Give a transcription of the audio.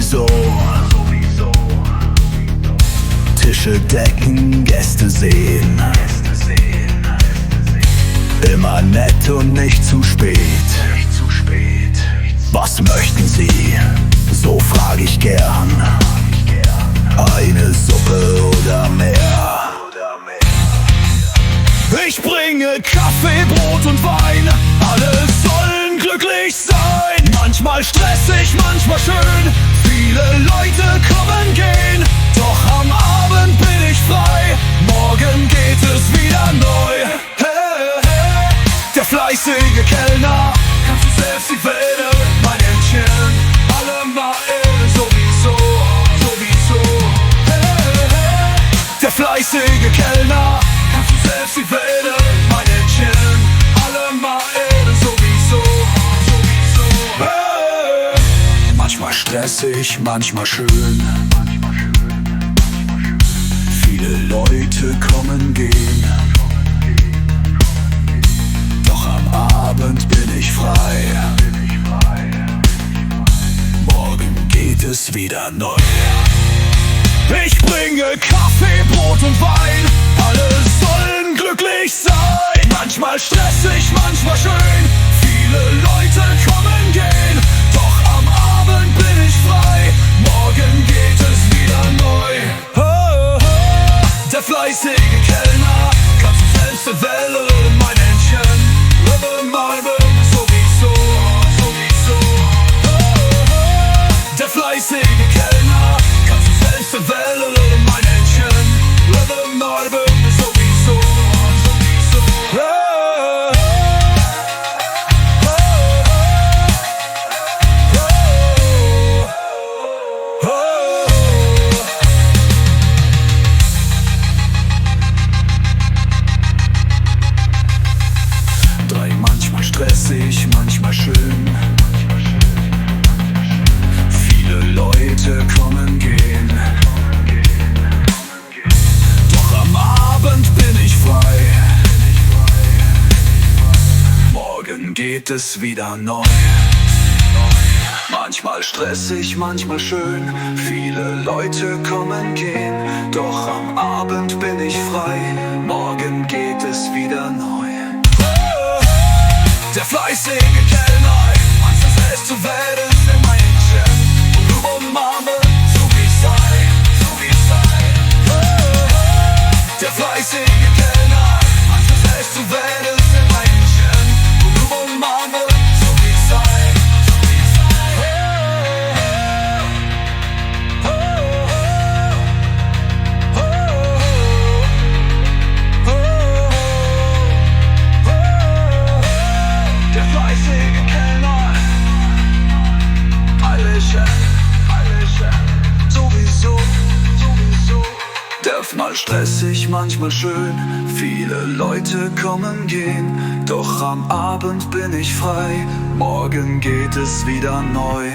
sowieso. Tische decken, Gäste sehen. Immer nett und nicht zu spät. Was möchten Sie? So frag ich gern. Eine Suppe oder mehr? Ich bringe Kaffee, Brot und Wein. Alle sollen glücklich sein. Manchmal stressig, manchmal schön. Viele Leute kommen, gehen. Doch am Abend bin ich frei. Morgen geht es wieder neu. Der fleißige Kellner, kannst du selbst die Welle, mein Händchen. Alle mal sowieso. Der fleißige Kellner, kannst du selbst die Welle, mein Händchen. Alle mal sowieso. Manchmal stressig, manchmal schön. Viele Leute kommen, gehen. Doch am Abend bin ich frei. Morgen geht es wieder neu. Ich bringe Kaffee, Brot und Wein. Alle sollen glücklich sein. Manchmal stressig, manchmal schön. Viele Leute kommen, gehen. Doch am Abend bin ich frei. Morgen geht es wieder neu. Der fleißige Kellner, kannst du selbst wählen, mein Händchen. Sowieso. Der fleißige Kellner, kannst du selbst wählen, mein Händchen. Sowieso. Manchmal stressig, manchmal schön. Viele Leute kommen, gehen. Doch am Abend bin ich frei. Morgen geht es wieder neu. Manchmal stressig, manchmal schön. Viele Leute kommen, gehen. Doch am Abend bin ich frei. Morgen geht es wieder neu. Der fleißige Kellner, manchmal selbst zu werden, mein Händchen. Und umarme, so wie es sei. Der fleißige Kellner, manchmal selbst zu werden, mein Händchen. Und umarme, so wie es sei. Der fleißige Kellner, sowieso. Mal stressig, manchmal schön. Viele Leute kommen, gehen. Doch am Abend bin ich frei. Morgen geht es wieder neu.